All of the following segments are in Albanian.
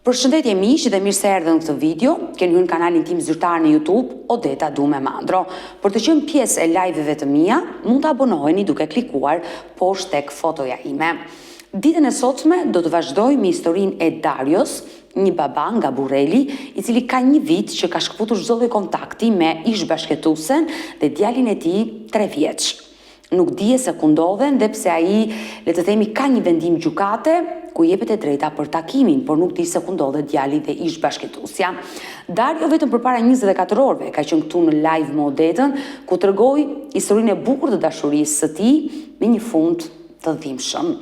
Përshëndetje miq dhe mirë se erdhën në këtë video. Keni hyrë në kanalin tim zyrtar në YouTube, Odeta Dume Mandro. Për të qenë pjesë e live-eve të mia, mund të abonoheni duke klikuar poshtë tek fotoja ime. Ditën e sotme do të vazhdoj me historinë e Darios, një baba nga Burreli, i cili ka një vit që ka shkëputur çdo lloj kontakti me ish-bashkëtuesen dhe djalin e tij 3 vjeç. Nuk dije se ku ndodhen dhe pse ai, le të themi, ka një vendim gjykate ku jepet e drejta për takimin, por nuk di se ku ndodhet djali dhe ish-bashkëtuesja. Dario vetëm përpara 24 orëve ka qenë këtu në live me Odetën, ku tregoi historinë e bukur të dashurisë së tij me një fund të dhimbshëm.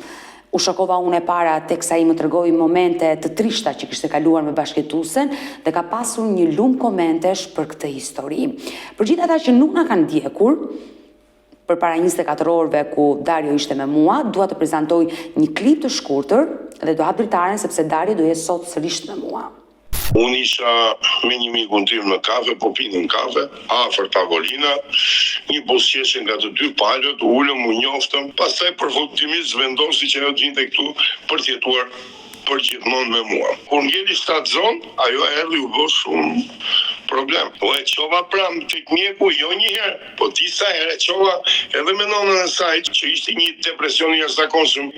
U shokova unë e para teksa ai më tregoi momente të trishta që kishte kaluar me bashkëtuesen dhe ka pasur një lumë komentesh për këtë histori. Për gjithë ata që nuk na kanë ndjekur, përpara 24 orëve ku Dario ishte me mua, dua të prezantoj një klip të shkurtër dhe do hap dritaren sepse Dario do jetë sot sërish me mua. Unë isha me një mikun tim në kafe, po pinim kafe, afër tavolina, një buzëqeshje nga të dy palët, ulëm, u njoftëm, pastaj përfundimisht vendosi që ajo të vinte këtu për të jetuar për gjithmonë me mua. Kur ngeli shtatzon, ajo erdhi u bë shumë problem. Po e qova pram tek mjeku, jo një herë, po disa herë e qova edhe me nonën e saj, që ishte një depresion i jashtëzakonshëm,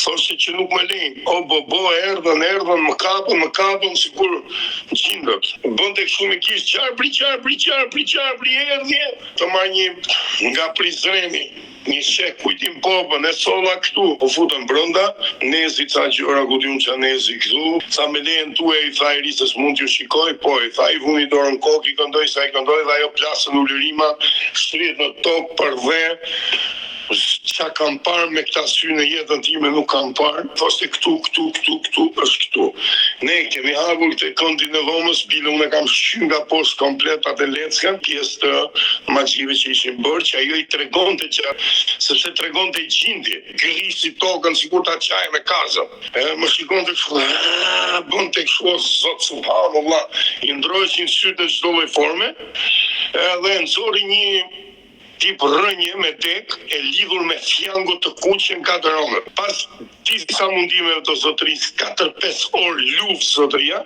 thoshte që nuk më lejnë. O bobo, erdhën, më kapën, sikur gjindët. Bënte kështu me kish, qarpri, erdhje, të marrë një nga Prizreni. Një shek kujtim popën e solla këtu, po futën brenda, nezi ca gjëra ku diun ça nezi këtu, sa me lejen tuaj i tha Irisës mund t'ju shikoj, po i tha i vuni dorën kokë, i këndoj sa i këndoj dhe ajo plasën ulërima, shtrihet në tokë për dhe. Qa kam parë me këta sy në jetën time nuk kam parë, thoshte këtu, është këtu. Ne kemi hapur këtë këndin e dhomës, bile unë e kam shqy nga poshtë komplet atë leckën, pjesë të magjive që ishin bërë, që ajo i tregonte që, sepse tregonte gjindi, grisi tokën sikur ta qaj me kazën. Më shikonte kështu, bënte kështu, zot subhanallah, i ndroheshin sytë në çdo lloj forme, edhe nxori një tip rënje me tek e lidhur me fjango të kuqen 4 orë. Pas disa mundimeve të zotërisë, 4-5 orë luftë zotëria,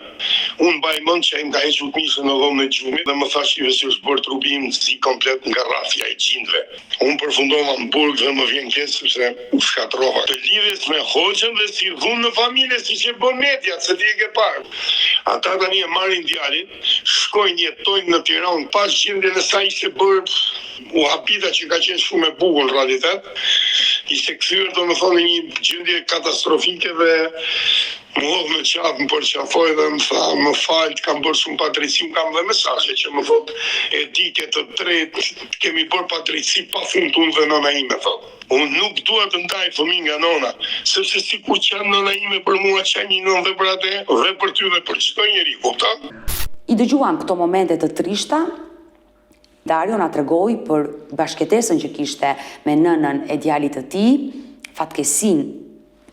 unë mbaj mend që ai më ka hequr mishën në dhomën e gjumit dhe më thash që si është bërë trupi im zi komplet nga rrafja e gjindve. Unë përfundova në burg dhe më vjen keq sepse u shkatrova. Të lidhes me hoxhën dhe si dhunë në familje siç e bën media, se ti e ke parë. Ata tani e marrin djalin, shkojnë jetojnë në Tiranë, pas gjendjen e saj ishte bërë u hapita që ka qenë shumë e bukur në realitet, ishte kthyer domethënë një gjendje katastrofike dhe më hodh në qatë, më përqafoj dhe më tha, më falë, kam bërë shumë padrejtësi, kam dhe mesazhe që më thot, e di ke të drejtë, kemi bërë padrejtësi pa fund unë dhe nëna ime, thot. Unë nuk dua të ndaj fëmijë nga nona, sepse sikur që janë nëna ime për mua, që një nënë dhe për atë, dhe për ty dhe për çdo njeri, kupton? I dëgjuam këto momente të trishta. Dario na tregoi për bashkëtesën që kishte me nënën e djalit të tij, fatkeqësinë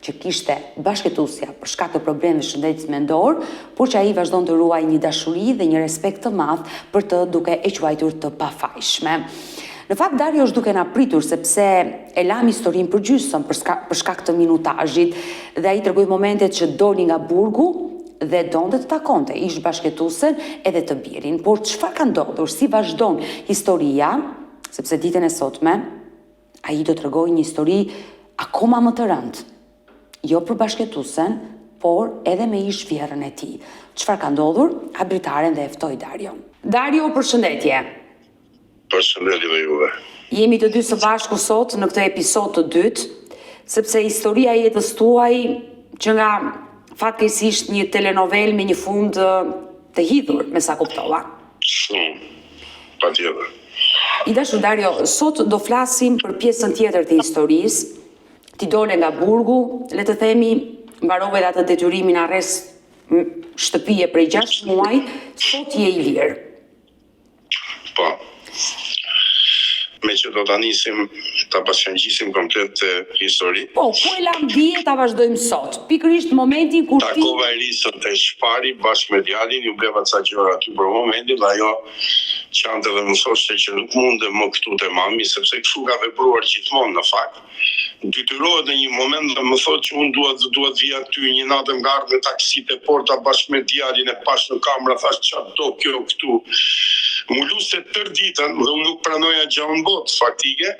që kishte bashkëtuesja për shkak të problemeve shëndetësisë mendor, por që ai vazhdon të ruajë një dashuri dhe një respekt të madh për të duke e quajtur të pafajshme. Në fakt Dario është duke na pritur sepse e lam historinë përgjysmë për shkak të minutazhit dhe ai tregoi momentet që doli nga burgu dhe donte të takonte ish-bashkëtuesen edhe të birin. Por çfarë ka ndodhur, si vazhdon historia, sepse ditën e sotme ai do t'rregojë një histori akoma më të rëndë. Jo për bashkëtuesen, por edhe me ish-vjerrën e tij. Çfarë ka ndodhur? Hap dritaren dhe e ftoi Dario. Dario, përshëndetje. Përshëndetje dhe juve. Jemi të dy së bashku sot në këtë episod të dytë, sepse historia e jetës tuaj që nga fatkeqësisht një telenovel me një fund të hidhur, me sa kuptova. Shumë, patjetër. I dashur Dario, sot do flasim për pjesën tjetër të historisë. Ti dole nga burgu, le të themi, mbarove dhe atë detyrimin arrest shtëpie prej 6 muaj, sot je i lirë. Po. Me që do ta nisim, ta pasqyrojmë komplet histori. Po, ku e lam dije ta vazhdojmë sot. Pikërisht momentin kur ti takova Elisën te Shpari bashkë me djalin, ju bleva ca gjëra aty për momentin, dhe ajo qante dhe më thoshte që nuk mundem më këtu te mami, sepse kështu ka vepruar gjithmonë në fakt. Detyrohet në një moment dhe më thotë që unë duhet vija ty një natë më ardhë me taksit e porta bashkë me djalin e pash në kamera, thash çfarë do kjo këtu. Muluse tër ditën dhe unë nuk pranoja gjallë në botë faktike,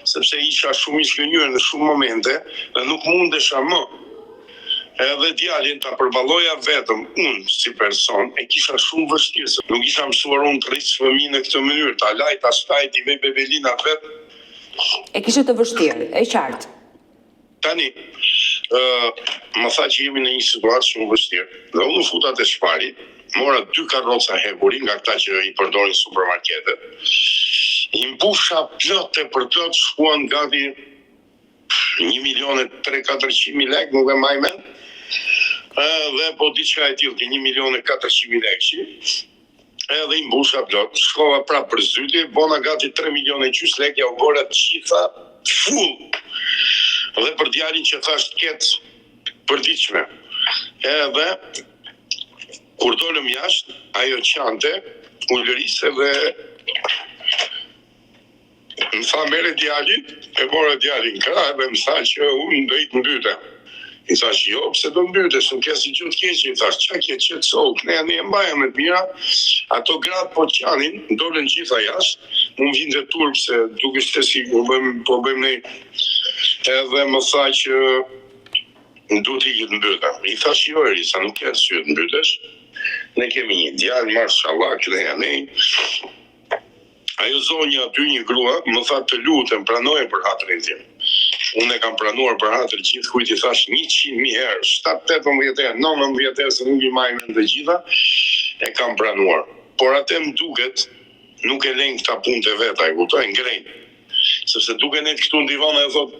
sepse isha shumë i shkënjur në shumë momente dhe nuk mundesha më. Edhe djalin ta përballoja vetëm unë si person e kisha shumë vështirë. Nuk isha mësuar unë të rritë fëmijën në këtë mënyrë, ta laj, ta shtaj, t'i vej bebelina vetë. E kishe të vështirë, e qartë. Tani, më tha që jemi në një situatë shumë vështirë. Dhe unë futa te shpari, mora 2 karroca hekuri nga këta që i përdorin supermarketet. I mbusha plot e për plot, shkuan gati 1.300.000 lekë, nuk e maj mend. Dhe po diçka e tillë, 1.400.000 lekë. Edhe i mbusha plot, shkova prapë për zyti, bona gati 3,5 milionë lekë, ja u bora të gjitha full. Dhe për djalin që thash të ketë përditshme. Edhe kur dolëm jashtë, ajo qante, u lërise dhe më tha mere djalin, e mora djalin krah dhe më tha që unë do i të mbyte. I thash jo, pse do mbytesh, nuk ke si gjë të keqe. I thash çka ke qetësohu, ne e mbaja me të mira. Ato gratë po qanin, dolën gjitha jashtë, unë vinte turp se duke se si po bëjmë ne. Edhe më tha që duhet i të mbyta. I thash jo Erisa, nuk ke arsye të mbytesh. Ne kemi një djalë, mashallah, që janë ne. Ajo zonja aty, një grua, më tha të lutem, pranoje për hatrin tim. Unë e kam pranuar për hatër gjithë kujt i thash 100.000 herë, 7-18 herë, 19 herë, se nuk i majmë në të gjitha, e kam pranuar. Por atë më duket, nuk e lejnë këta punë të veta, e kuptoj, ngrejnë. Sepse duke ne këtu në divan e thot,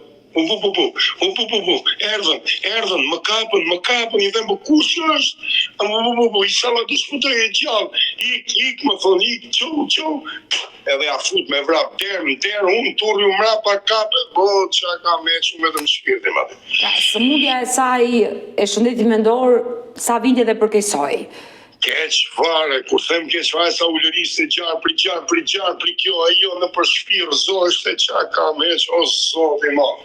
erdhën, më kapën, i them, po kush është? I shala të shputoj e gjallë, ik, më thonë, ik, qo, edhe ja fut me vrap, derë, unë turri u mrapa kapet, po, qa ka mequ me të më shpirtim atë. Sëmundja e saj e shëndetit mendor, sa vinte dhe përkejsoj? Keq fare, kur them keq fare sa ulërisë gjarë për kjo, ajo në për shpirë, zojshte qa ka meq, o zot i madh.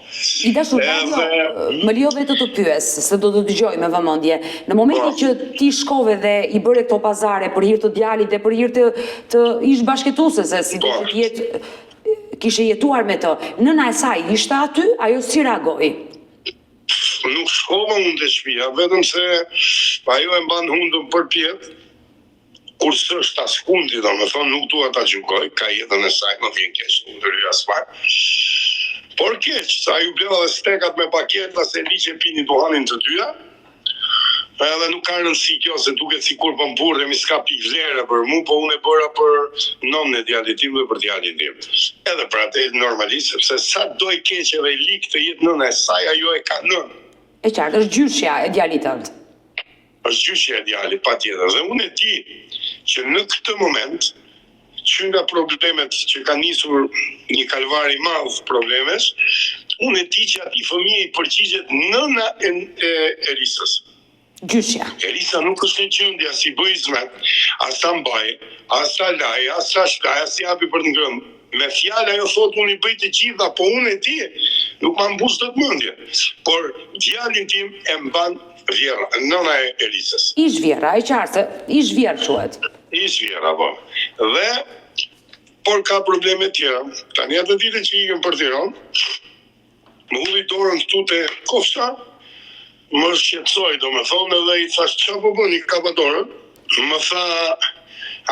I dashur më lejo vetë të pyes, se do të dëgjoj me vëmendje. Në momentin që ti shkove dhe i bëre këto pazare për hir të djalit dhe për hir të ish bashkëtuese, se si do të jetë kishe jetuar me të, nëna e saj ishte aty, ajo si reagoi? Nuk shkova unë të shtëpia, vetëm se ajo e mban hundën përpjet, kur s'është as fundi, domethënë nuk dua ta gjykoj, ka jetën e saj, më vjen keq, nuk do lyj as pak. Por keq, sa ju bleva dhe stekat me paketa se liqe pini duhanin të dyja, edhe nuk ka rëndësi kjo, se duket sikur po mburremi, s'ka pikë vlere për mu, po unë e bëra për nonën e djalit tim dhe për djalin tim. Edhe për atë normalisht, sepse sa do i keq edhe i lik të jetë nëna e saj, ajo e ka nënë. E qartë, është gjyshja e djalit tënd. Është gjyshja e djalit, patjetër. Dhe unë e di që në këtë moment, që nga problemet që ka nisur një kalvar i madh problemesh, unë e di që atij fëmijë i përgjigjet nëna e Erisës. Gjyshja. Erisa nuk është në gjendje as i bëj zmet, as ta mbaj, as ta laj, as ta shkaj, as i hapi për të ngrënë. Me fjalë ajo thotë unë i bëj të gjitha, po unë e di, nuk ma mbus të mendje. Por djalin tim e mban vjera, nëna e Erisës. Ish vjera, e qartë, ish vjerë quhet. Ish vjera, po. Dhe, por ka probleme tjera. Tani atë ditë që ikëm për Tiranë, më ulli dorën këtu te Kofsha, më shqetësoj, domethënë, edhe i thash çfarë po bëni, kapa dorën. Më tha,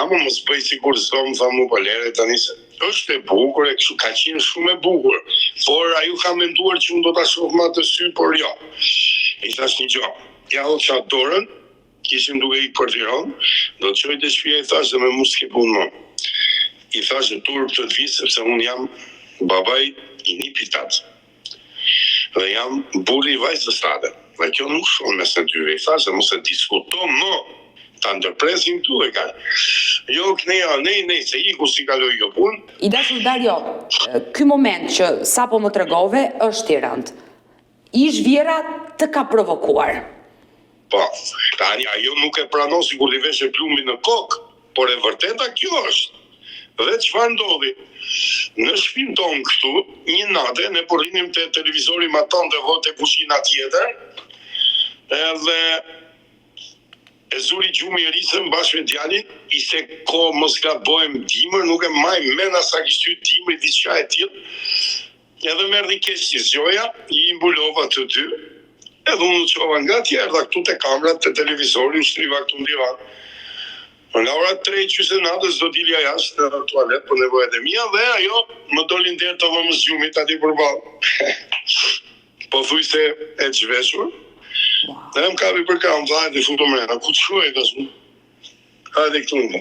ama mos bëj sikur s'do, më tha mu po lere tani se është e bukur, e kështu ka qenë shumë e bukur, por ajo ka menduar që unë do ta shoh me atë sy, por jo. I thash një gjë, ja u çat dorën, kishim duke ikë për Tiranë, do të çoj te shtëpia, i thash, dhe me mu s'ke punë më. I thash në turp të vi, sepse unë jam babai i një pitat. Dhe jam burri i vajzës tate. Dhe kjo nuk shon mes në dyve. I thash, mos e diskuto më. Ta ndërpresim këtu e ka. Jo, ne, se iku si kaloj jo punë. I dashur Dario, ky moment që sapo më tregove është i rëndë. Ish vjera të ka provokuar. Po, tani ajo nuk e pranon sikur t'i veshë plumbin në kokë, por e vërteta kjo është. Dhe çfarë ndodhi? Në shtëpinë tonë këtu, një natë ne po rrinim te televizori ma tonë dhe vote kuzhina tjetër, edhe e zuri gjumi Erisën bashkë me djalin, ishte ko mos gabojmë dimër, nuk e maj mena sa kishte hyrë dimri diçka e tillë. Edhe më erdhi keq si zgjoja, i mbulova të dy, edhe unë çova nga tjerë, erdha këtu te kamerat te televizori, u shtriva këtu në divan. Nga ora 3:30 natës do dilja jashtë në tualet për nevojat e mia dhe ajo më doli nder të vëmës gjumit aty përballë. Po thuj se e zhveshur. Dhe më kapi për kam, hajde futu mrena, ku të shuaj të shumë? Hajde këtu në.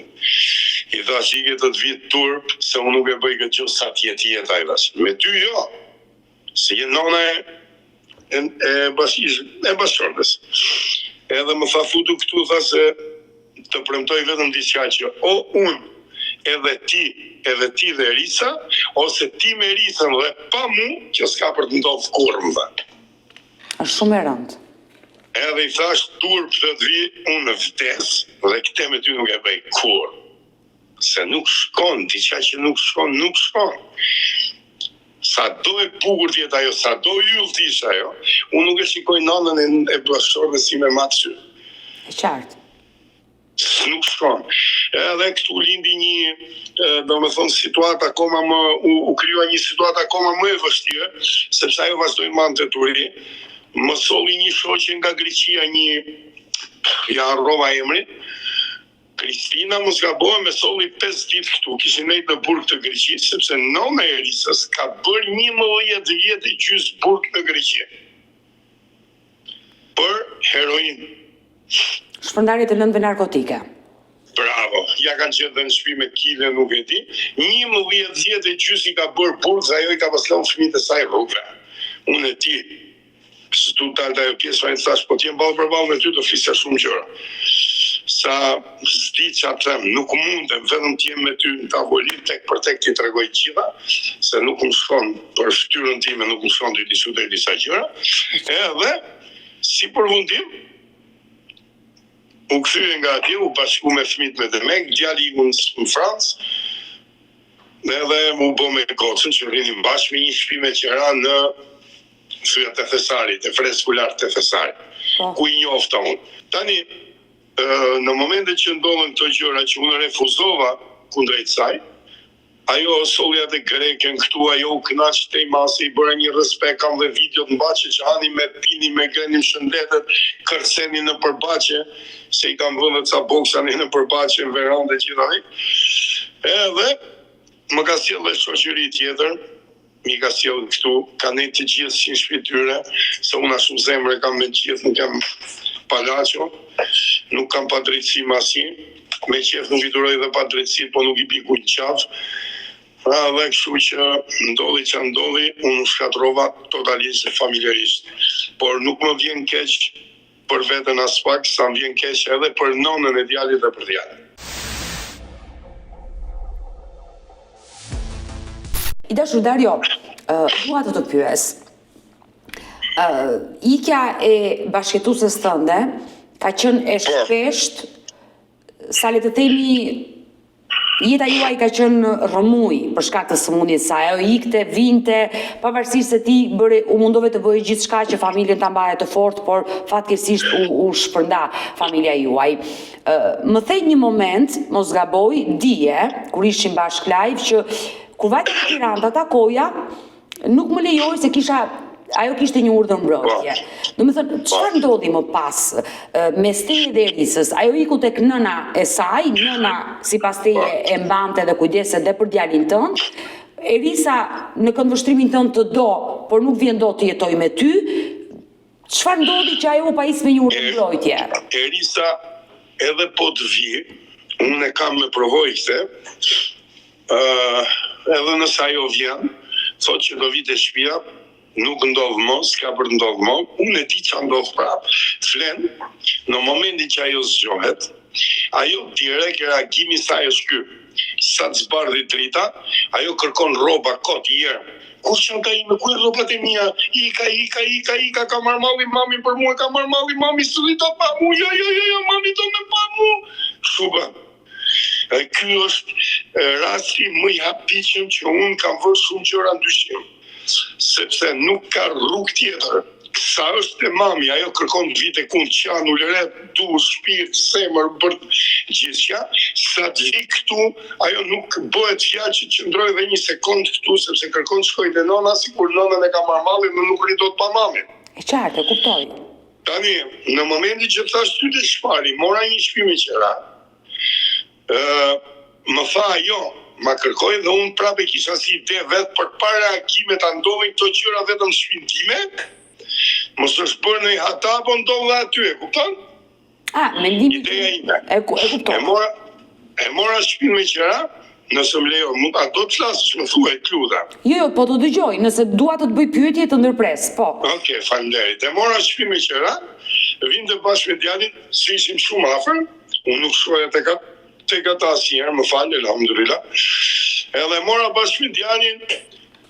I tha qike të vitë turp, se unë nuk e bëj këtë gjë sa tjetë ajvash. Me ty jo, se je nona e bashkëshortës. Edhe më tha futu këtu, tha se të premtoj vetëm diçka që o unë, edhe ti dhe Erisa, ose ti me Erisën dhe pa mu, që s'ka për të ndodhë kur më dhe. Është shumë e rëndë. Edhe i thash turp të të vi, unë vdes, dhe këte me ty nuk e bëj kur. Se nuk shkon, diçka që nuk shkon. Sa do e bukur tjetë ajo, sa do yll t'isha ajo, unë nuk e shikoj nanën e bashkëshortës si me matëshy. E qartë. Nuk shkon. Edhe këtu lindi një, do me thonë, situatë akoma më, u krija një situatë akoma më e vështirë, sepse ajo vazhdoi mante turi, më solli një shoqe nga Greqia, ja harrova emrin, Kristina mos gabohem, me solli 5 ditë këtu, kishin nejtë në burg të Greqisë, sepse nona e Erisës ka bërë 11 vjet e gjys burg në Greqi. Për heroin. Shpërndarje të lëndëve narkotike. Bravo, ja kanë qenë dhe në shtëpi me kile, nuk e di. 11 vjet e gjys i ka bërë burg, dhe ajo i ka paslon fëmijët e saj rrugëve. Unë e ti, së tu talë ajo pjesë, fa i thash, po t'jem ballë për ballë me ty, do flisja shumë gjëra. Sa s'di që atëm, nuk mundem, vetëm t'jem me ty në tavolin, tek për tek t'i tregoj gjitha, se nuk më shkon, për fytyrën time nuk më shkon t'i diskutoj disa gjëra, edhe, si përfundim, u kthye nga atje, u bashku me fëmijët me demek, djali i në Francë, edhe mu bo me gocën, që rrinim bashkë me një shtëpi me qera në thyja të Thesarit, të freskullar të Thesarit, ku i njofta unë. Tani, në momentet që ndodhen këto gjëra që unë refuzova kundrejt saj, ajo solja dhe greken këtu, ajo u knaq te i masi, i bëra një respekt, kam dhe videot në bache që hani me pini, me grenim shëndetet, kërceni në përbache, se i kam vëndet sa boksani në përbache, në verande gjithaj. Edhe, më ka sjell dhe shoqëri tjetër, mi ka sjell këtu, ka ne të gjithë që në shpityre, se unë ashtu zemre kam me gjithë, nuk jam palacio, nuk kam pa drejtësi masi, me qef nuk i duroj dhe pa drejtësi, po nuk i piku në qafë, dhe kështu që ndodhi që ndodhi, unë shkatrova totalisht dhe familjarisht, por nuk më vjen keq për vetën as pak, sa më vjen keq edhe për nonën e djalit dhe për djalin. I dashur Dario, dua të pyes. Ikja e bashkëtuesës tënde ka qenë e shpesht, sa le të themi, jeta juaj ka qenë rrëmuj për shkak të sëmundjes saj. Ajo ikte, vinte, pavarësisht se ti u mundove të bëje gjithçka që familjen ta mbaje të fortë, por fatkeqësisht u shpërnda familja juaj. Më thej një moment, mos gaboj, dije, kur ishim bashkë live, që kur vajte në Tiranë ta takoja, nuk më lejoj se ajo kishte një urdhër mbrojtje. Do me thënë, çfarë ndodhi më pas mes teje dhe Erisës? Ajo iku tek nëna e saj, nëna sipas teje e mbante dhe kujdese dhe për djalin tënd. Erisa në këndvështrimin tënd të do, por nuk vjen dot të jetoj me ty. Çfarë ndodhi që ajo u pais me një urdhër mbrojtje? Erisa edhe po të vi, unë e kam me provojse, edhe nëse ajo vjen, thot që do vite shtëpia, nuk ndodh më, s'ka për të ndodh më, unë e di që ndodh prap. Flen, në momentin që ajo zgjohet, ajo direkt reagimi saj është ky. Sa të zbardhi drita, ajo kërkon rroba kot i erë. Kur që ka ime, ku e rrobat e mia? Ika, ka marrë malli mami për mua, ka marrë malli mami, së lita pa mu, jo, mami do me pa mu. Shuba. Dhe ky është rasti më i habitshëm që unë kam vënë shumë gjëra ndryshim, sepse nuk ka rrugë tjetër. Sa është e mami, ajo kërkon vite kun qan, ulëret, du, shpirt, semër, bërt, gjithçka, sa të vi këtu, ajo nuk bëhet fjalë që qëndroj dhe një sekond këtu, sepse kërkon shkoj te nona, sikur nonën e ka marrë mallin, më nuk rritot pa mamin. E qartë, e kuptoj. Tani, në momentin që thash ty të shpari, mora një shtëpi me qera, më tha ajo, ma kërkoj dhe unë prapë kisha si ide vetë për para reagime ta ndodhin këto gjëra vetëm në shtëpinë time. Mos është bërë në i hata, po ndodhe aty, e kupton? Mendimi ideja ime. E kupton. E mora shtëpinë me qera, nëse më lejo, mund ta do të flasësh, më thuaj të lutem. Jo, po të dëgjoj, nëse dua të bëj pyetje të ndërpres, po. Okej, faleminderit. E mora shtëpinë me qera, vinte bashkë me djalin, si ishim shumë afër, unë nuk shkoja tek ata asnjëherë, më fal, alhamdulillah. Edhe mora bashkë me djalin.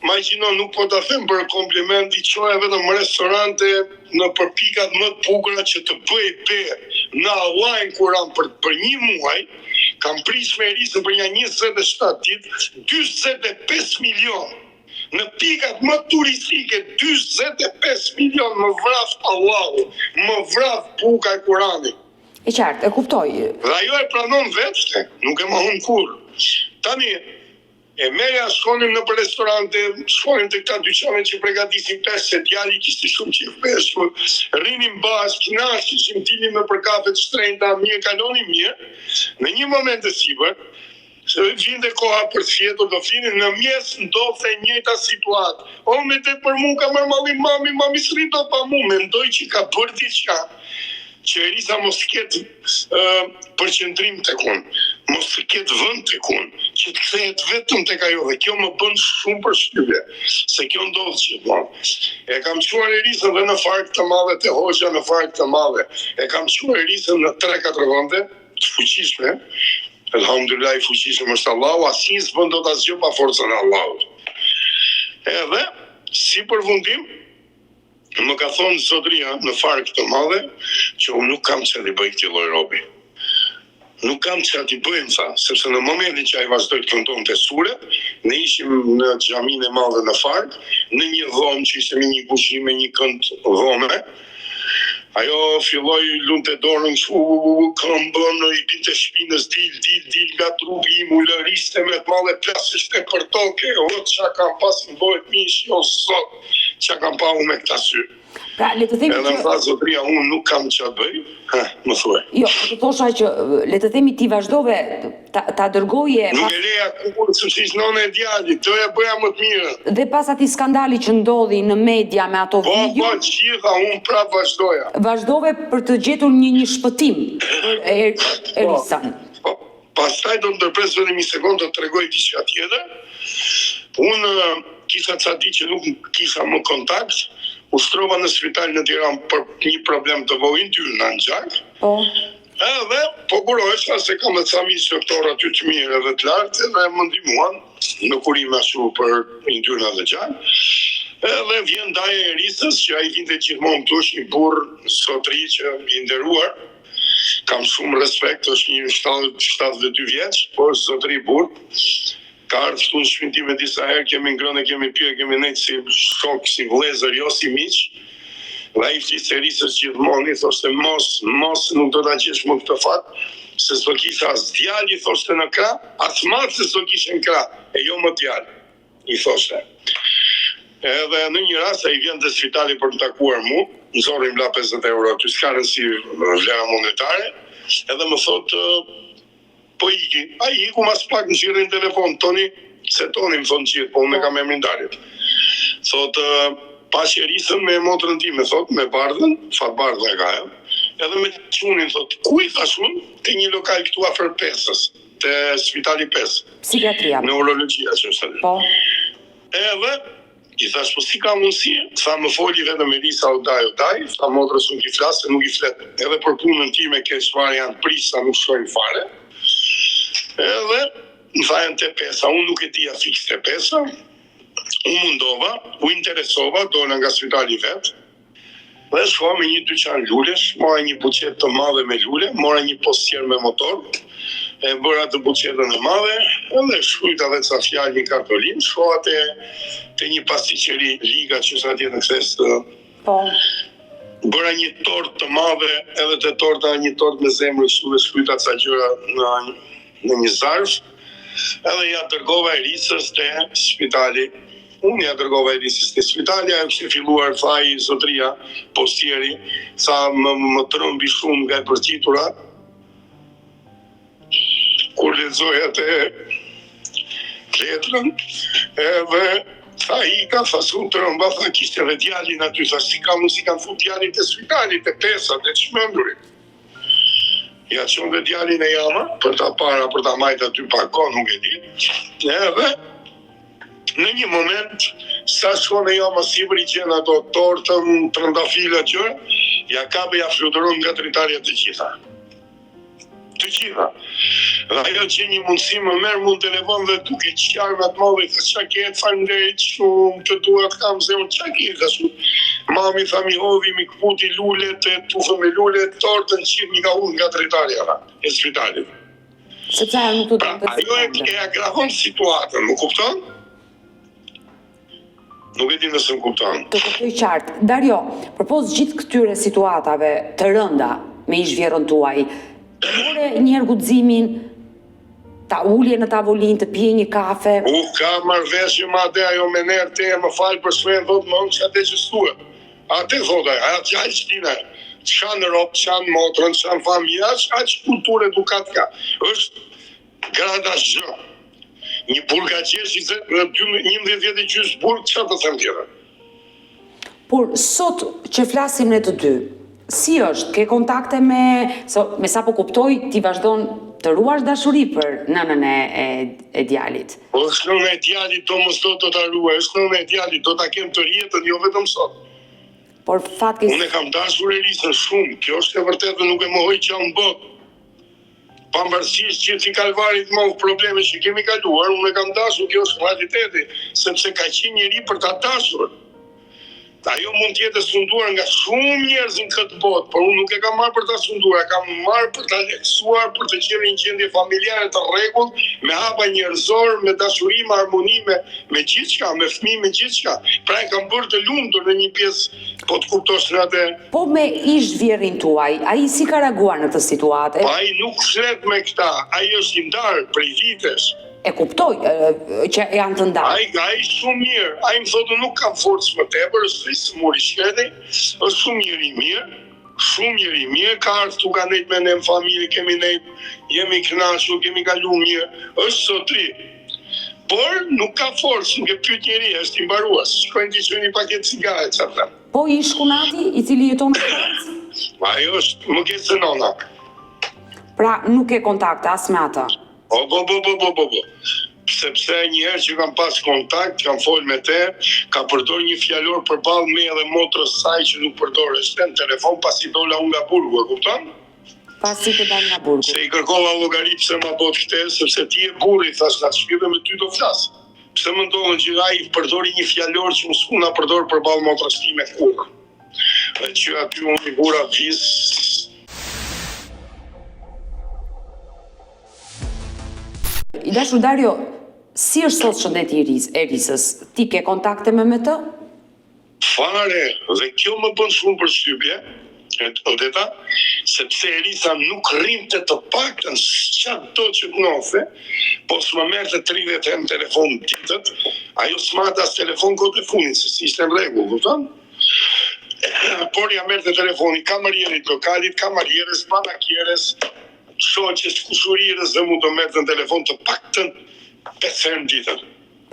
Imagjino, nuk po ta them për kompliment, i çoja vetëm në restorante në përpikat më të bukura që të bëj be në Allahin Kur'an për një muaj, kam prish me erisën për një 27 ditë, 45 milion. Në pikat më turistike, 45 milion, më vraf Allahu, më vraf buka e Kur'anit. E qartë, e kuptoj. Dhe ajo e pranon vetë, nuk e mohon kur. Tani, e merja shkonim në për restorante, shkonim të këta dyqane që pregatisim pesh, se djali kishte shumë qef pesh, rinim bashkë, knaqeshim, dilim me për kafe të shtrenjta, mirë, kalonim mirë. Në një moment të sipër, vinte koha për të fjetur do finin, në mjes ndodhte njëjta situatë. O, me te për mu ka marrë malli mami s'rrito pa mu, mendoj që ka bërë diçka. Që Erisa mos të ketë përqendrim tek unë, mos të ketë vend tek unë, që të kthehet vetëm tek ajo, dhe kjo më bën shumë përshtypje, se kjo ndodh gjithmonë. E kam çuar Erisën dhe në fark të madhe te hoxha, në fark të madhe. E kam çuar Erisën në 3-4 vende të fuqishme. Elhamdulillah, i fuqishëm është Allahu, asnjë s'bën dot asgjë pa forcën e Allahut. Edhe si përfundim, më ka thonë zotëria në fark të madhe që unë nuk kam që t'i bëj këti lloj robi. Nuk kam që t'i bëj, më tha, sepse në momentin që ai vazhdoi të këndonte sure, ne ishim në xhamin e madhe në fark, në një dhomë që ishte me një kuzhinë, me një kënd dhome. Ajo filloi lunte dorën këmbën, i binte shpinës, dil nga trupi im, u lëriste me të madhe plasishte për toke, o çka kam pas në bëhet mish, o zot, çka kam pa unë me këta sy. Pra, le të themi që... Edhe më tha zotëria, unë nuk kam që bëj, më thuaj. Jo, të thosha që, le të themi ti vazhdove, ta dërgoje... Nuk e leja kurrë, sepse ishte nona e djalit, të e bëja më të mirë. Dhe pas atij skandali që ndodhi në media me ato video... Po, gjitha, unë prapë vazhdoja. Vazhdove për të gjetur një shpëtim për Erisën. Po, pastaj do të ndërpres vetëm një sekond të tregoj diçka tjetër. Unë kisha ca ditë që nuk kisha më kontakt. Ushtrova në spital në Tiranë për një problem të vogël në gjak. Po. Edhe po burohesha se kam edhe ca miq doktor aty të mirë edhe të lartë dhe më ndihmuan në kurime ashtu për yndyrna dhe gjak. Edhe vjen daja e Erisës që ai vinte gjithmonë këtu, është një burr zotëri që i nderuar. Kam shumë respekt, është një 72 vjeç, po është zotëri burr. Ka ardhur këtu në shtëpinë time disa herë, kemi ngrënë, kemi pirë, kemi nejtë si shok, si vëllezër, jo si miq. Dhe ai flisë Erisës gjithmonë, i thoshte mos nuk do ta gjesh më këtë fat, se s'do kisha as djalë, i thoshte në krah, as mace s'do kishe në krah, e jo më djalë, i thoshte. Edhe në një rast ai vjen te spitali për të takuar mua, më zorri mla 50 euro, aty s'ka rëndësi vlera monetare, edhe më thotë po iki. Ai iku mas pak në gjirë në telefon, Toni, se Toni më thonë gjithë, po unë kam emrin Darit. Thotë, pash Erisën me motrën time, thotë, me bardhën, fat bardhën e ka, edhe me qunin, thotë, ku i thash unë? Te një lokal këtu afër Pesës, te spitali Pesë. Psikiatria. Neurologjia, që është. Po. Edhe, i thash, po si ka mundësi? Tha më foli vetëm Erisa odaj, tha motrës nuk i flasë, nuk i flet. Edhe për punën time ke çfarë janë prisa, nuk shkojnë fare. Edhe më thajnë te Pesa, unë nuk e dija fiks te Pesa, unë mundova, u interesova, dola nga spitali vetë, dhe shkova me një dyqan lulesh, mora një buqet të madhe me lule, mora një postier me motor, e bëra të buqetën e madhe, edhe shkujta dhe ca fjalë një kartolin, shkoha te një pasticeri liga që sa tjetë në kses Po. Bëra një tort të madhe, edhe të torta një tort me zemrë dhe shkujta ca gjëra në një zarf, edhe ja dërgova Erisës te spitali. Unë ja dërgova Erisës te spitali, ajo kishte filluar thaj zotria, postieri, sa më trëmbi shumë nga e përqitura. Kur lexoja te letrën, edhe tha tha su trëmba, tha kishte edhe djalin aty, tha si kanë fut djalin te spitali, te pesa, te çmendurit. Ja qënë dhe djalin e jama, për ta para, për ta majt aty pa kohë, nuk e di. Edhe, në një moment, sa shkon e jama sipër i qenë ato tortën, trëndafila gjërë, ja kabe ja fluturon nga dritarja të gjitha. Të gjitha. Dhe ajo që një mundësi më merë mund telefon dhe duke qarë me atë madhe, dhe qa ke të falenderit shumë, të duat kam zemër, qa ke të shumë. Mami tha mi hodhi, mi këputi lullet, tufë me lullet, tortën qirë një ka unë nga dritarja e spitalit. Sepse ajo nuk të pra, ajo e agravon situatën, më kupton? Nuk e di nëse më kupton. Të kuptoj qartë. Dario, përpos gjithë këtyre situatave të rënda me ish vjerën tuaj, more njëherë guximin, ta ulje në tavolin, të pije një kafe. Ka marrëveshje madhe ajo me nerë te, më falë për shmenë, thotë më që ate që stuë. Ate thotë ajo, atë që që tina, që kanë ropë, që kanë motrën, që kanë familja, që kulturë edukat ka. është grada zhë. Një burga qeshi, 11 vjetë i qysë burg, që të them tjera. Por sot që flasim në të dy, si është, ke kontakte me sa po kuptoj, ti vazhdon të ruash dashuri për nënën e djalit? Po, është nënën e djalit, do mos do të ruaj, është nënën e djalit, do ta kem të rjetën, jo vetëm sot. Por fatke... Unë e kam dashur Erisën shumë, kjo është e vërtetë dhe nuk e mohoj që janë botë. Pambarësisht që si kalvarit më probleme që kemi kaluar, unë e kam dashur, kjo është realiteti, sepse ka qenë njeri për ta dashur. Ajo mund t'jetë sunduar nga shumë njerëz në këtë botë, por unë nuk e kam marrë për ta sunduar, e kam marrë për ta lehtësuar, për të qenë një gjendje familjare të rregullt, me hapa njerëzor, me dashuri, me harmoni, me gjithçka, me fëmijë, me gjithçka. Pra e kam bërë të lumtur në një pjesë, po të kuptosh në atë. Po me ish vjerin tuaj, ai si ka reaguar në këtë situatë? Ai nuk flet me këta, ai është i ndarë prej vitesh. E kuptoj që janë të ndarë. Ai shumë mirë. Ai më thotë nuk ka forcë më tepër, është flisë mori shketi, është shumë njeri mirë, ka ardhur tu ka nejt me ne në familje, kemi nejt, jemi kënaqur, kemi kaluar mirë, është sotri. Por nuk ka forcë, nuk e pyet njeri, është i mbaruar. Shkojnë të çojnë një paketë cigare, çfarë them. Po i shkunati i cili jeton në Francë? Ajo është më ke se nona. Pra nuk e kontakte as me atë. Po. Sepse njëherë që kam pas kontakt, kam folë me te, ka përdor një fjalor përballë me edhe motrës saj që nuk përdor është në telefon pasi dola unë nga burgu, e kupton? Pasi të dal nga burgu. Se i kërkova llogari pse ma bot këtë, sepse ti e burri, thash na shpjeve me ty do flas. Pse më ndodhen që ai përdori një fjalor që unë s'una përdor përballë motrës time kurrë. Dhe që aty unë i bura vis. I dashur Dario, si është sot shëndeti i Erisës? Ti ke kontakte me të? Fare, dhe kjo më bën shumë përshtypje, Odeta, sepse Erisa nuk rrinte të paktën çdo që knofe, po s'më merrte 30 herë në telefon ditët, ajo s'mata as telefon kohë të fundit, se si ishte në rregull, kupton? Por ja merrte telefoni kamarierit lokalit, kamarieres, banakieres, shoqes, kushurirës dhe mund të merrte në telefon të paktën 5 herë në ditën.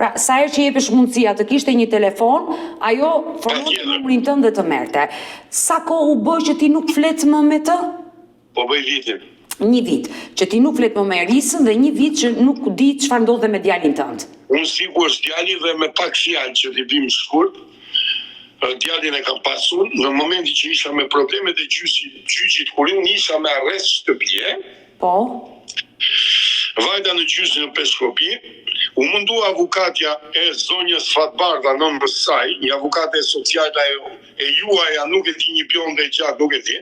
Pra, sa herë që jepesh mundësia të kishte një telefon, ajo formonte numrin tënd dhe të merrte. Sa kohë u bë që ti nuk flet më me të? Po bëj vitin. Një vit, që ti nuk flet më me Erisën dhe një vit që nuk di çfarë ndodhe me djalin tënd. Unë sikur është djali dhe me pak fjalë që t'i bim shkurt, djalin e kam pasur, në momenti që isha me problemet e gjyqit, kur unë isha me arrest shtëpie, po, vajta në gjyqin në Peshkopi, u mundu avukatja e zonjës Fatbarda në mësaj, një avukate e socialta e juaja, nuk e di një pion dhe gjatë, nuk e di.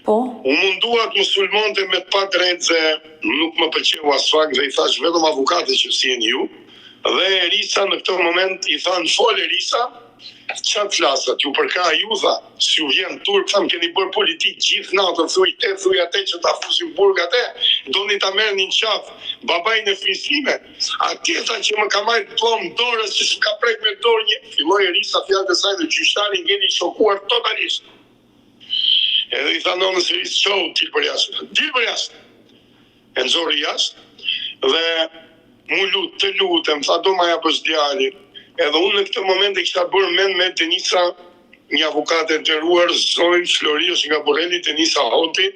po. U mundua të më sulmonte me të padrejtë, nuk më pëlqeu as fakt dhe i thash vetëm avukate që si jeni ju. Dhe Erisa në këtë moment i thanë fol Erisa, çfarë flasat, ju përka ju tha, si ju vjen turp, thamë keni bërë politik gjithë natën, thuj atë që ta fusin burg atë, doni ta merrni në qafë babajin e flisime, atje tha që më ka marrë diplom dorës që s'ka prek me dorë një, filloi Erisa fjalët e saj dhe gjyqtari ngeli i shokuar totalisht. Edhe i tha nonës Eris, çau, dil për jashtë. E nxori jashtë dhe mu të lutem, tha do ma japësh djalin. Edhe unë në këtë moment e kisha bërë mend me Denisa, një avokate e nderuar, Zoe Florio që nga Borrelli, Denisa Hoti,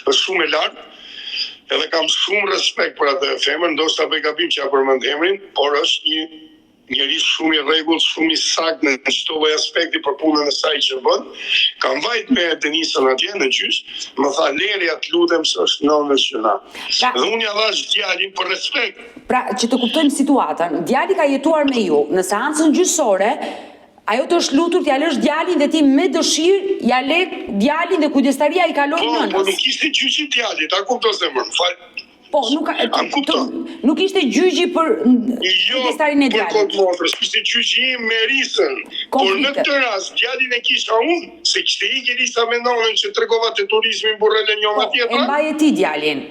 është shumë e lartë. Edhe kam shumë respekt për atë femër, ndoshta bëj gabim që ja përmend emrin, por është një njerëz shumë i rregullt, shumë i saktë në çdo lloj aspekti për punën e saj që bën. Kam vajt me Denisën atje në gjyq, më tha Lerja të lutem se është nënës gjëna. Dhe unë ja dhash djalin për respekt. Pra, që të kuptojmë situatën, djali ka jetuar me ju në seancën gjyqësore, ajo të është lutur t'ja lësh djalin dhe ti me dëshirë ja le djalin dhe kujdestaria i kaloi nënës. Po nuk ishte gjyqi djalit, a kupton zemër, fal. Po, nuk ishte gjyqi për kujdestarin e djalit. Jo, për këtë motrës, ishte gjyqi im me Erisën. Por në këtë rast, djalin e kisha unë, se kishte ikë Erisa me nonën që tregova te turizmi në Borrelli njëma tjetra. E mbaje ti djalin.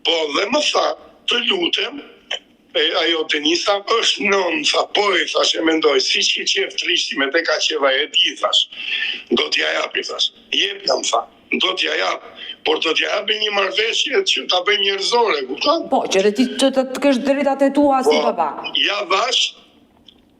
Po, dhe më tha, të lutem, ajo Denisa është nën, tha, po i thash e mendoj, si që qef trishti me te ka qeva e di, thash, do t'ja japi, thash, jep jam, tha, do t'ja jap, por do t'ja japi një marrëveshje që ta bëj njerëzore, kupton? Po, që ti të kesh drejtat e tua si baba. Ja vash,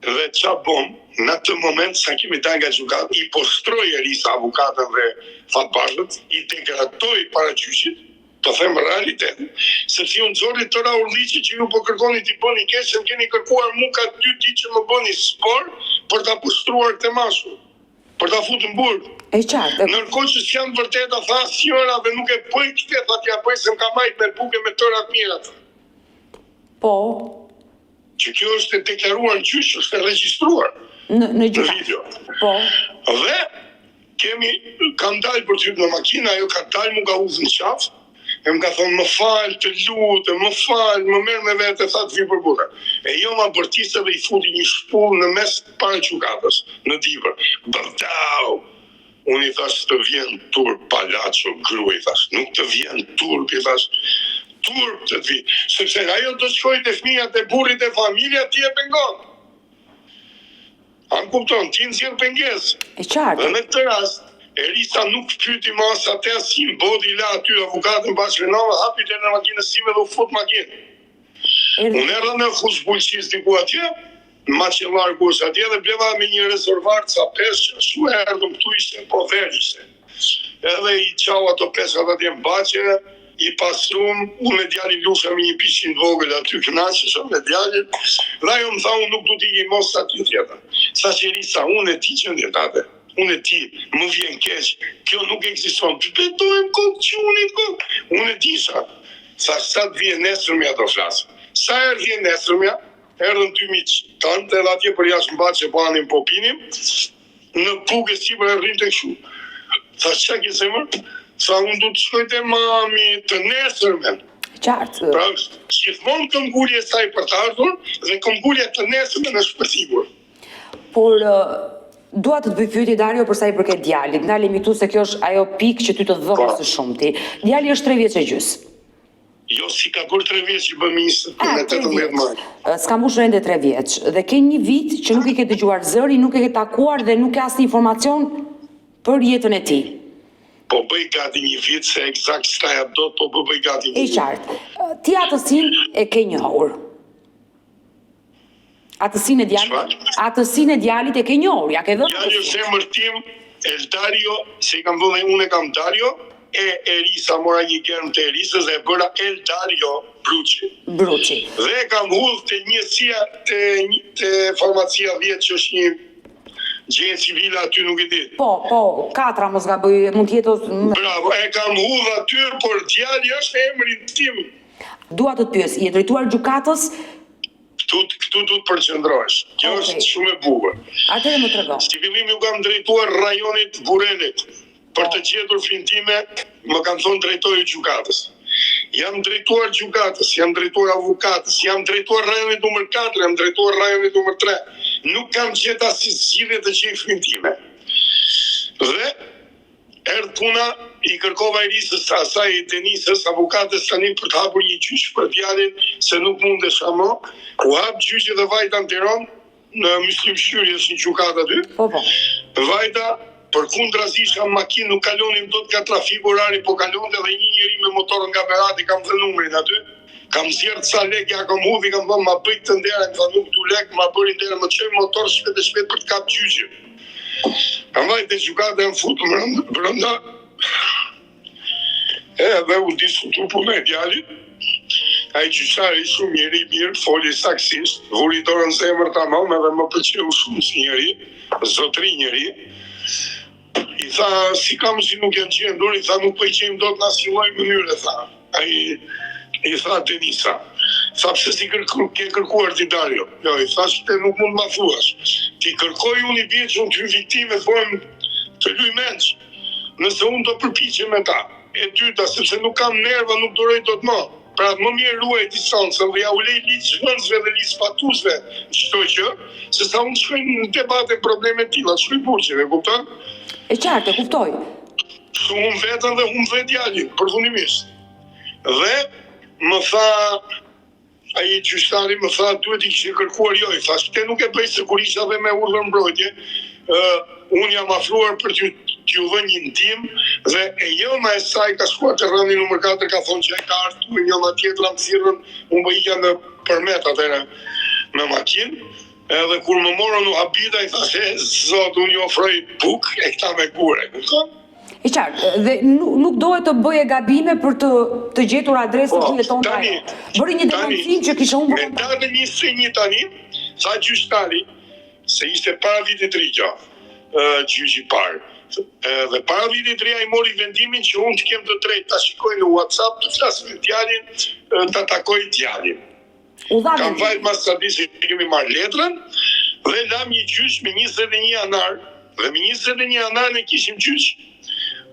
dhe qa bom, në të moment sa kemi ta nga gjukat, i postroj Erisa avukatën dhe fatbashët, i degradoj para gjyqit, të them realitetin, sepse unë nxorri tëra urliqi që ju po kërkoni t'i bëni keq, se më keni kërkuar mu ka 2 ditë që më bëni spor për ta pustruar të mashu, për ta futur në burg. E qartë. Ndërkohë që s'janë vërteta, tha sjora dhe nuk e bëj këtë, tha t'ja bëj se më ka majt me buke me tëra të mira. Po. Që kjo është e deklaruar në gjyq, është e regjistruar në video. Po. Dhe kam dalë për t'hyr në makinë, ajo ka dalë mu ka udhë në qafë. E më ka thonë, më falë, të lutë, më falë, më merë me vete, tha të vi për burra. E jo ma bërtise dhe i futi një shpull në mes para gjukatës, në dibër. Bërtau! Unë i thash, të vjen turp, palaco, gru, i thash. Nuk të vjen turp, i thash. Turp të vi. Sepse ajo të shkoj të fëmijat e burrit e familja, ti e pengon. Anë kupton, ti në zjerë penges. E qartë. Dhe në këtë rast, Erisa nuk pyti mas atë si më bodi la aty avukatën bashkë nëve, hapi të në makinë sime dhe u fut makinë. Unë erë në fuzbullqis diku atje, në maqellar ku është atje dhe bleva me një rezervar ca peshë, shumë erdhëm këtu ishte, po verë ishte. Edhe i qau ato peshat atje në baqe, i pasrum, unë me djalin lusha me një pishin vogël aty kënaqeshëm me djalin, dhe ajo më tha unë nuk du t'i i mos aty tjetër. Sa që Erisa, unë e ti që ndjetate. Unë e ti, më vjen keq, kjo nuk ekziston, të betojmë kokë qunit kokë. Unë e tisha, sa të vjen nesërmja do flasë. Sa vjen nesërmja, erdhën 2 miqë, kanë edhe atje për jashtë mba që banim po pinim, në bukë si për e rrim të këshu. Tha që ke zemër? Sa unë du të shkoj të mami të nesërmen. Qartë. Pra, gjithmonë këmbgulje saj për të ardhur dhe këmbgulje të nesërmen është përthigur. Por... Dua të të bëj pyetje Dario për sa i përket djalit. Ndalemi këtu se kjo është ajo pikë që ty të dhëmë së shumti. Djali është 3 vjeç e gjys. Jo, si ka bërë 3 vjeç që bëm isë me 18 maj. S'ka mbushur ende 3 vjeç. Dhe ke një vit që nuk i ke dëgjuar zëri, nuk e ke takuar dhe nuk ke asnjë informacion për jetën e tij. Po bëj gati një vit se eksakt staja do, po bëj gati një vit. E qartë. Ti atësin e ke njohur. Atësinë e djalit e ke njohur, ja ke dhënë. Djali është emër tim, Eldario, se i kam dhënë unë e kam Dario, e Erisa mora një germ të Erisës dhe e bëra Eldario Bruçi. Dhe kam hudhë të njësia të farmacia 10 që është një gjenë civile aty nuk e di. Po, 4 mos gaboj, mund të jetë. Bravo, e kam hudhë aty, por djali është emrin tim. Dua të të pyes, je drejtuar gjykatës? Këtu du të përqendrohesh. Kjo është shumë e bukur. Atëherë më trego. Si fillim ju kam drejtuar rajonit Burrelit. për të gjetur fëmijën time, më kanë thonë drejtoju gjykatës. Jam drejtuar gjykatës, jam drejtuar avukatës, jam drejtuar rajonit numër 4, jam drejtuar rajonit numër 3. Nuk kam gjetur asnjë zgjidhje të gjej fëmijën time. Dhe erdh puna, i kërkova Irisës, asaj Denisës, avukatës tani për të hapur një gjyq për djalin se nuk mundesh më. U hap gjyqi dhe vajta në Tiranë, në Myslim Shyrje, në gjykat aty. Po. Vajta përkundrazi kam makinë, nuk kalonim dot nga trafiku orari, po kalonte dhe një njeri me motor nga Berati, kam dhënë numrin aty. Kam zjerë ca lekë, ja kam hudhi, kam thënë ma bëj të ndera, më tha nuk du lek, ma bëri ndera, më çoj motor shpejt e shpejt për të kap gjyqin. Kam vajtë e gjykata e më futu brenda. Edhe u diskutu punë e djalit. Ai gjyqari shumë njeri mirë, foli saksisht, vuri dorën zemër tamam, edhe më pëlqeu shumë si njeri, zotri njeri. I tha, si kam si nuk janë gjendur, i tha nuk po i gjejmë dot në asnjë lloj mënyre, tha. Ai i tha Denisa. Tha pse si ke kërkuar ti Dario? Jo, i thash te nuk mund ma thuash. Ti kërkoj unë i bie që unë ty viktime bëhem të luj menç. Nëse unë do përpiqem me ta. E dyta, sepse nuk kam nerva, nuk duroj dot më. Pra më mirë ruaj distancën dhe ja ulej liç zhvendësve dhe liç patusve çdo gjë, se sa unë shkoj në debate probleme tilla, shkoj burqeve, kupton? E qartë, e kuptoj. Unë vetën dhe unë dhe djalin, përfundimisht. Dhe më tha, ai gjyqtari më tha, duhet i kishe kërkuar jo, i thash, te nuk e bëj se kur isha dhe me urdhër mbrojtje, unë jam afruar për t'ju dhënë një ndihmë dhe e joma e saj ka shkuar te rëndi numër 4, ka thonë që ai ka ardhur me njëra tjetër më thirrën, unë bëja në përmet atëherë me makinë. Edhe kur më morën u habita, i thashe, zot, unë ju ofroj bukë e këta me gure, kupton? I qartë, dhe nuk dohet të bëje gabime për të gjetur adresën që jeton ajo. Bëri një denoncim që kishe humbur. Me datën 21 tani, tha gjyqtari, se ishte para vitit 3 gjyqi parë. Dhe para vitit 3 ai mori vendimin që unë të kem të drejtë ta shikoj në WhatsApp, të flas me djalin, ta takoj djalin. Kam vajt mas tradisi që kemi marrë letrën dhe lam një gjyq me 21 janar dhe me 21 janar ne kishim gjyq.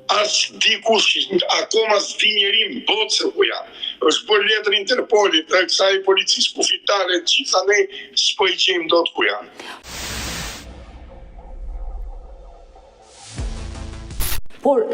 As dikush akoma s'di njeri në botë se ku janë. Është bërë letër Interpolit dhe kësaj policisë kufitare, gjitha ne s'po i gjejmë dot ku janë. Por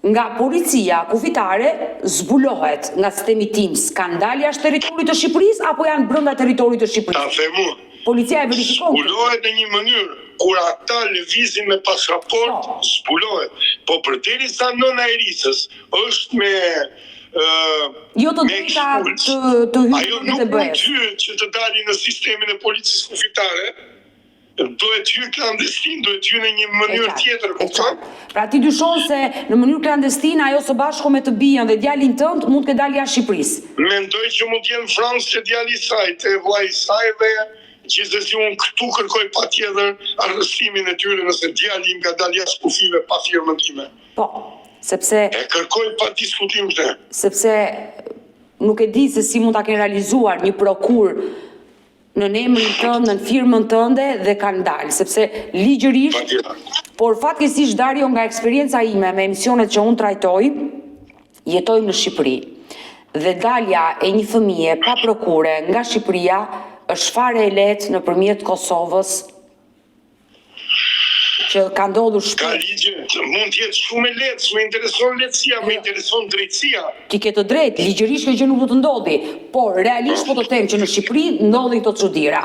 nga policia kufitare zbulohet nga sistemi TIMS, kanë dalë jashtë territorit të Shqipërisë apo janë brenda territorit të Shqipërisë? Ta them unë. Policia e verifikon. Zbulohet në një mënyrë kur ata lëvizin me pasaport, zbulohet. Po përderisa nëna e Irisës është me jo të drejta të hyrë ajo nuk mund hyrë që të dalin në sistemin e policisë kufitare. Duhet hyrë klandestin, duhet hyrë në një mënyrë tjetër, kupton? Pra ti dyshon se në mënyrë klandestine ajo së bashku me të bijën dhe djalin tënd mund të dalë jashtë Shqipërisë. Mendoj që mund të jenë në Francë që djali i saj, te vllai i saj dhe gjithsesi unë këtu kërkoj patjetër arrestimin e tyre nëse djali im ka dalë jashtë kufive pa firmën time. Po, sepse e kërkoj pa diskutim këtë. Sepse nuk e di se si mund ta kenë realizuar një prokur në emrin tënd, në firmën tënde dhe kanë dalë, sepse ligjërisht, por fatkeqësisht Dario nga eksperienca ime me emisionet që unë trajtoj, jetojmë në Shqipëri. Dhe dalja e një fëmije pa prokure nga Shqipëria është fare e lehtë nëpërmjet Kosovës, që ka ndodhur shpejt. Ka ligje, mund të jetë shumë e lehtë, më intereson lehtësia, më intereson drejtësia. Ti ke të drejtë, ligjërisht kjo gjë nuk do të ndodhi, por realisht po të them që në Shqipëri ndodhin këto çuditëra.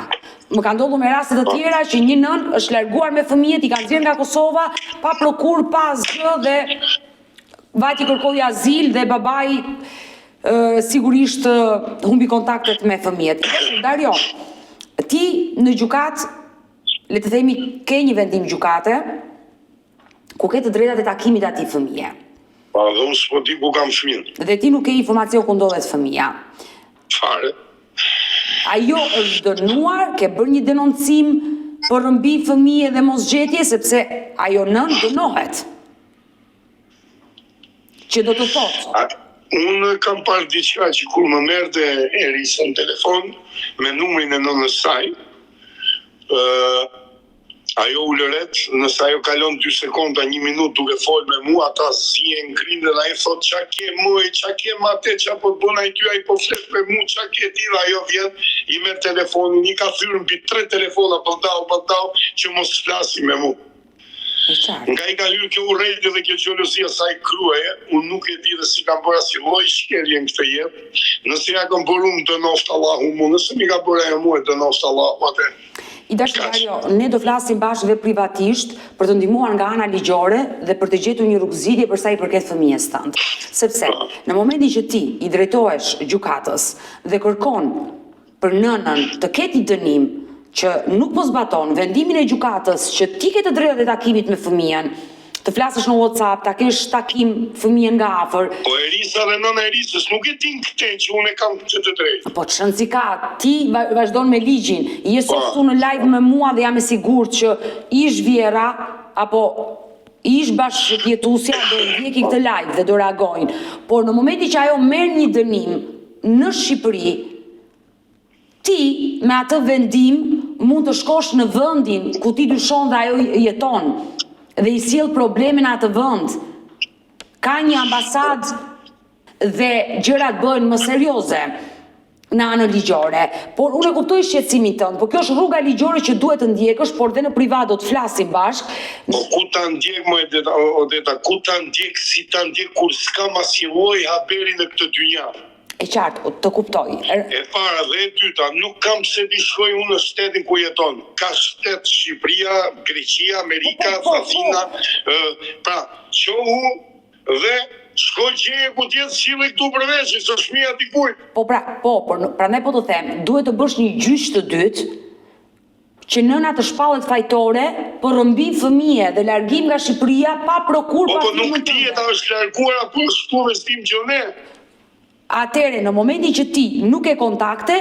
Më ka ndodhur me raste të tjera që një nën është larguar me fëmijët, i kanë nxjerrë nga Kosova pa prokur, pa asgjë dhe vajti kërkoi azil dhe babai sigurisht humbi kontaktet me fëmijët. Dario, ti në gjykat, le të themi, ke një vendim gjykate ku ke të drejtat e takimit atij fëmije. Pa, dhe unë s'po di ku kam fëmijën. Dhe ti nuk ke informacion ku ndodhet fëmija. Fare. Ajo është dënuar, ke bërë një denoncim për rëmbi fëmije dhe mosgjetje, sepse ajo nën dënohet. Që do të thotë? Unë kam parë diçka që kur më merrte Erisa në telefon me numrin e nënës saj, Ajo ulëret, nëse ajo kalon 2 sekonda, 1 minutë duke folë me mua, ata zihen, ngrinë dhe ai thot qa ke mëj, qa ke mate, qa po bën ai ty, ai po flet me mua, qa ke ti, dhe ajo vjen, i merr telefonin, i ka thyrë mbi 3 telefona përdau, që mos flasi me mua. Nga i ka hyrë kjo urrejtje dhe kjo xhelozia sa i kruaje, unë nuk e di dhe si kam bërë asnjë lloj shkelje në këtë jetë. Nëse ja kam bërë unë, dënoft Allahu mua, nëse mi ka bërë ajo mua, dënoft Allahu atë. I dashur Dario, ne do flasim bashkë dhe privatisht për të ndihmuar nga ana ligjore dhe për të gjetur një rrugëzidhje për sa i përket fëmijës tënd. Sepse në momentin që ti i drejtohesh gjykatës dhe kërkon për nënën të ketë një dënim që nuk po zbaton vendimin e gjykatës që ti ke të drejtat e takimit me fëmijën, të flasësh në WhatsApp, ta kesh takim fëmijën nga afër. Po Erisa dhe nëna Erisës nuk e din këtë që unë e kam këtë të drejtë. Po ç'rëndsi ka, ti vazhdon me ligjin. Je sot këtu në live me mua dhe jam e sigurt që ish Vjera apo ish bashkëjetuesja do ndjeki këtë live dhe do reagojnë. Por në momentin që ajo merr një dënim në Shqipëri, ti me atë vendim mund të shkosh në vendin ku ti dyshon dhe ajo jeton dhe i sjell probleme në atë vend. Ka një ambasadë dhe gjërat bëhen më serioze në anën ligjore. Por unë e kuptoj shqetësimin tënd, por kjo është rruga ligjore që duhet të ndjekësh, por dhe në privat do të flasim bashkë. Po ku ta ndjek më Odeta, ku ta ndjek, si ta ndjek kur s'kam asnjë lloj haberi në këtë dynjë. E qartë, të kuptoj. E para dhe e dyta, nuk kam pse di shkoj unë në shtetin ku jeton. Ka shtet Shqipëria, Greqia, Amerika, Athina, pra, qohu dhe shko gjeje ku tjetë sile këtu përveç, së shmija dikuj. Prandaj po të them, duhet të bësh një gjyq të dytë, që nëna të shpallet fajtore për rrëmbim fëmije dhe largim nga Shqipëria pa prokur pa Po nuk tjeta është larguar apo shku vestim që ne. Atëre, në momentin që ti nuk e kontakte,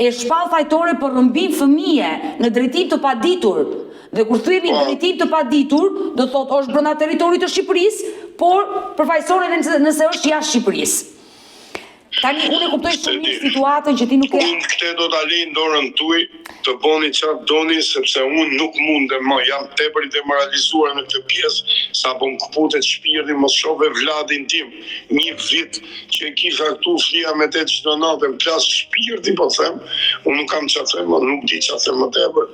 e shpall fajtore për rrëmbim fëmije në drejtim të paditur. Dhe kur themi drejtim të paditur, do thotë është brenda territorit të Shqipërisë, por përfaqëson edhe nëse është jashtë Shqipërisë. Tani unë e kuptoj shumë mirë situatën që ti nuk e. Unë këtë do ta lej në dorën tuaj, të bëni çfarë doni, sepse unë nuk mundem më, jam tepër i demoralizuar në këtë pjesë, sapo më kputet shpirti, mos shohë vladin tim. Një vit që e kisha këtu flia me te çdo natë, më plas shpirti, po them, unë nuk kam çfarë them, nuk di çfarë them më tepër.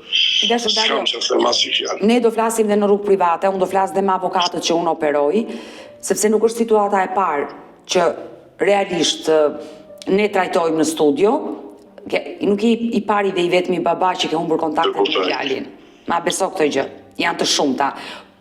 S'kam çfarë them as i fjalë. Ne do flasim dhe në rrugë private, unë do flas dhe me avokatët që unë operoj, sepse nuk është situata e parë që realisht ne trajtojmë në studio, nuk i pari dhe i vetmi baba që ke humbur kontaktin me djalin. Ma beso këtë gjë, janë të shumta.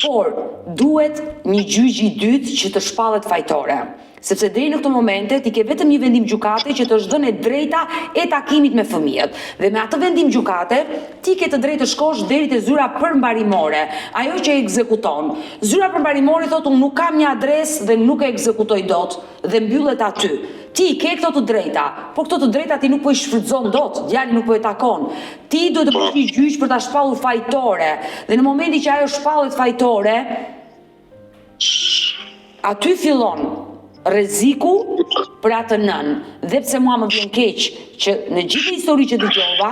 Por duhet një gjyq i dytë që të shpallet fajtore. Sepse deri në këtë momente ti ke vetëm një vendim gjykate që të është dhënë drejta e takimit me fëmijët. Dhe me atë vendim gjykate, ti ke të drejtë të shkosh deri te zyra përmbarimore, ajo që e ekzekuton. Zyra përmbarimore thotë unë nuk kam një adresë dhe nuk e ekzekutoj dot dhe mbyllet aty. Ti ke këto të drejta, por këto të drejta ti nuk po i shfrytëzon dot, djali nuk po e takon. Ti duhet të bësh një gjyq për ta shpallur fajtore. Dhe në momentin që ajo shpallet fajtore, aty fillon rreziku për atë nën. Dhe pse mua më vjen keq që në gjithë historinë që dëgjova,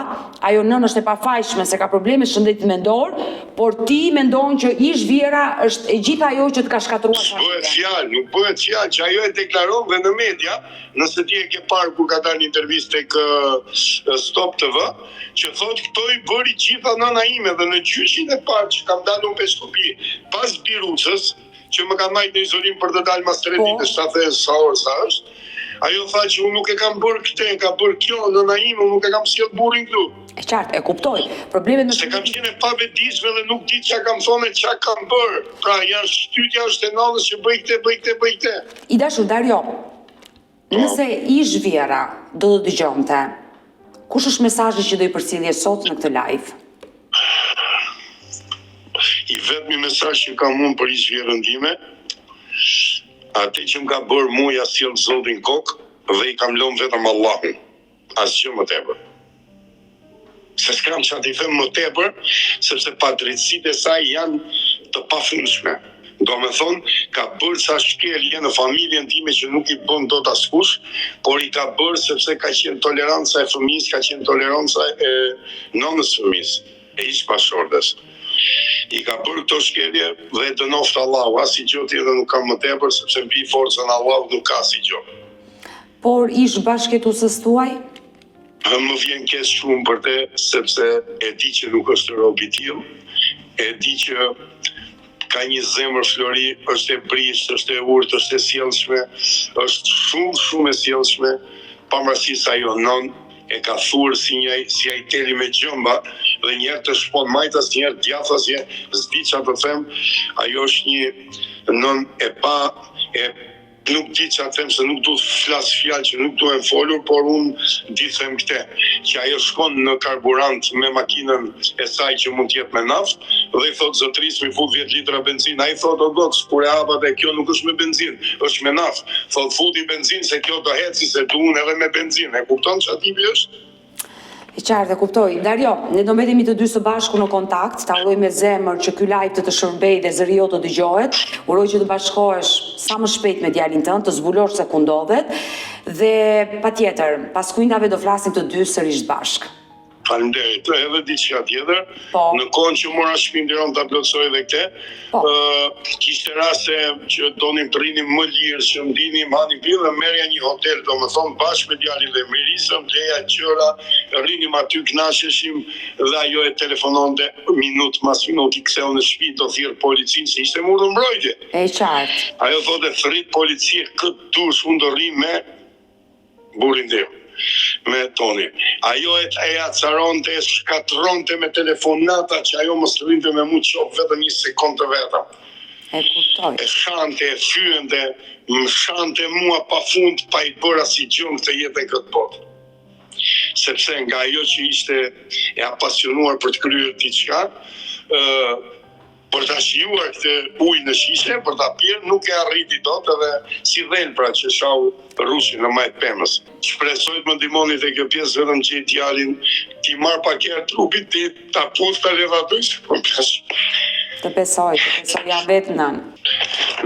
ajo nën është e pafajshme se ka probleme shëndetit mendor, por ti mendon që ish Vjera është e gjithë ajo që të ka shkatruar familjen. Nuk bëhet fjalë që ajo e deklaron dhe në media, nëse ti e ke parë kur ka dalë një intervistë tek Stop TV, që thotë këto i bëri gjitha nëna ime dhe në gjyqin e parë që kam dalë në shtëpi pas Birucës, që më ka majtë në izolim për të dalë mas 3 ditë, 7 sa orë sa është, ajo tha që unë nuk e kam bërë këtë, ka bërë kjo, nëna ime, unë nuk e kam sjell burrin këtu. E qartë, e kuptoj. Problemet me se kam qenë pa vetëdijshme dhe nuk di çka kam thonë, çka kam bërë. Pra, janë shtytja është e nënës që bëj këtë. I dashur Dario, nëse ish Vjera do të dëgjonte, kush është mesazhi që do i përcjellje sot në këtë live? I vetmi mesazh që kam unë për ish Vjerën time, atë që më ka bërë mua ja sjell Zotin kokë dhe i kam lënë vetëm Allahun. Asgjë më tepër. Se s'kam çfarë t'i them më tepër, sepse padrejtësitë e saj janë të pafundshme. Do me thonë, ka bërë sa shkelje në familjen time që nuk i bën dot askush, por i ka bërë sepse ka qenë toleranca e fëmijës, ka qenë toleranca e nënës fëmijës, e ish bashkëshortes. I ka bërë këto shkelje dhe dënoft Allahu, asnjë gjë tjetër nuk ka më tepër sepse mbi forcën e Allahut nuk ka asnjë gjë. Por ish bashkëtuesës tuaj? Më vjen keq shumë për te, sepse e di që nuk është rob i tillë, e di që ka një zemër Flori, është e prishtë, është e urtë, është e sjellshme, është shumë e sjellshme, pavarësisht se ajo non e ka thurë si ai teli me gjëmba dhe njerë të shpon majtas, njerë djathas, s'di çfarë të them, ajo është një non nuk di që them se nuk du të flas fjalë që nuk duhen folur, por unë di them këte, që ajo shkon në karburant me makinën e saj që mund t'jetë me naftë, dhe i thot zotris mi fut 10 litra benzin, a i thot o goc, kur e hapat e kjo nuk është me benzin, është me naftë, thot futi benzin se kjo do heci se du unë edhe me benzin, e kupton që atipi është? E qartë, e kuptoj. Dario, ne do mbetemi të dy së bashku në kontakt, ta uroj me zemër që ky live të shërbej dhe zëri jote të dëgjohet. Uroj që të bashkohesh sa më shpejt me djalin tënd, të zbulosh se ku ndodhet dhe patjetër, pas kujtave do flasim të dy sërish bashk. Faleminderit. Edhe diçka tjetër, në kohën që mora shtëpinë Tiranë ta plotësoj edhe këtë, kishte raste që donin të rrinim më lirë, që ndinim, hanim pillë dhe merrja një hotel, domethënë bashkë me djalin dhe mirisëm, leja qëra, rrinim aty, kënaqeshim dhe ajo e telefononte minutë mas minutë, i ktheu në shtëpi, do thirr policinë se ishte mundur mbrojtje. E qartë. Ajo thotë thrit policia këtë dush, unë do rri me burrin tim. Me Toni. Ajo e acaronte, e shkatronte me telefonata që ajo mos rrinte me mu qofë vetëm një sekond të vetëm. E kuptoj. E shante, e fyente, më shante mua pa fund, pa i bëra si gjëmë të jetën këtë botë. Sepse nga ajo që ishte e apasionuar për të kryer diçka, për ta shijuar këtë ujë në shishe, për ta pirë, nuk e arriti dot edhe si dhel pra që shau rushin në majtë pemës. Shpresoj të më ndihmoni te kjo pjesë vetëm që i djalin ti marr pak herë trupit ti ta puth ta lëvatoj se po plas. Të besoj ja vetë nën.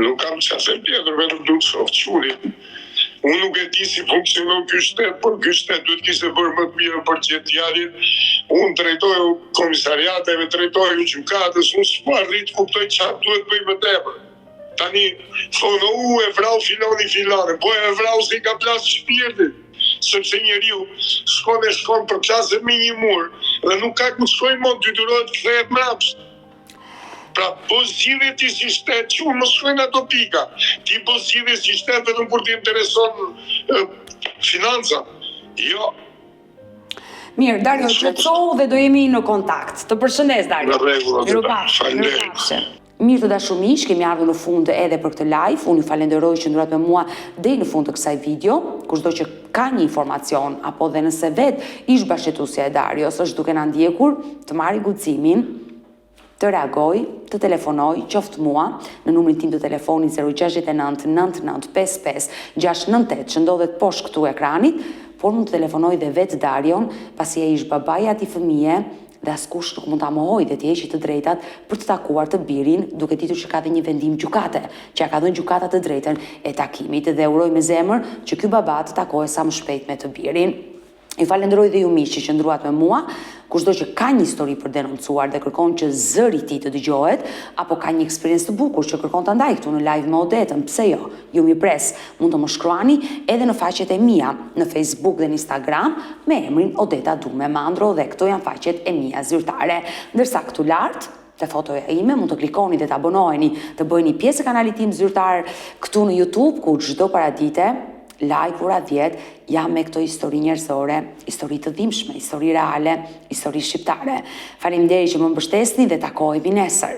Nuk kam çfarë të them tjetër, vetëm duhet shoh çurin. Unë nuk e di si funksionon ky shtet, por ky shtet duhet kishte bërë më të mirë për që djalin. Unë drejtoj komisariateve, drejtoj gjykatës, unë s'po arrit kuptoj çfarë duhet bëj më tepër. Tani thonë e vrau filani, po e vrau se i ka plas shpirtin, sepse njeriu shkon për plasë me një mur dhe nuk ka ku shkojë më, detyrohet të kthehet mbrapsht. Pra, po zgjidhje ti si shtet, që unë më shkojnë ato pika. Ti po zgjidhje si shtet vetëm kur ti intereson financa. Jo. Mirë, Dario, qetësohu dhe do jemi në kontakt. Të përshëndes, Dario. Në rregull, Faleminderit. Mirë të dashur miq, kemi ardhur në fund edhe për këtë live. Unë ju falenderoj që ndrohet me mua deri në fund të kësaj video. Kushdo që ka një informacion apo dhe nëse vetë ish bashkëtuesja e Darios është duke na ndjekur, të marrë guximin, të reagoj, të telefonoj, qoftë mua, në numrin tim të telefonit 069 99 55 698 që ndodhet poshtë këtu ekranit, por mund të telefonoj dhe vetë Darion, pasi ai ish babaja e atij fëmije dhe askush nuk mund ta mohoj dhe t'i heqë të drejtat për të takuar të birin, duke ditur që ka dhe një vendim gjykate, që ja ka dhënë gjykata të drejtën e takimit dhe uroj me zemër që ky baba të takohet sa më shpejt me të birin. I falenderoj dhe ju miq që qëndruat me mua, kushdo që ka një histori për denoncuar dhe kërkon që zëri i tij të dëgjohet, apo ka një eksperiencë të bukur që kërkon ta ndaj këtu në live me Odetën, pse jo? Ju mi pres, mund të më shkruani edhe në faqet e mia në Facebook dhe në Instagram me emrin Odeta Dume Mandro dhe këto janë faqet e mia zyrtare. Ndërsa këtu lart te fotoja ime mund të klikoni dhe të abonoheni, të bëheni pjesë e kanalit tim zyrtar këtu në YouTube, ku çdo paradite live-ura 10 jam me këto histori njerëzore, histori të dhimbshme, histori reale, histori shqiptare. Faleminderit që më mbështesni dhe takohemi nesër.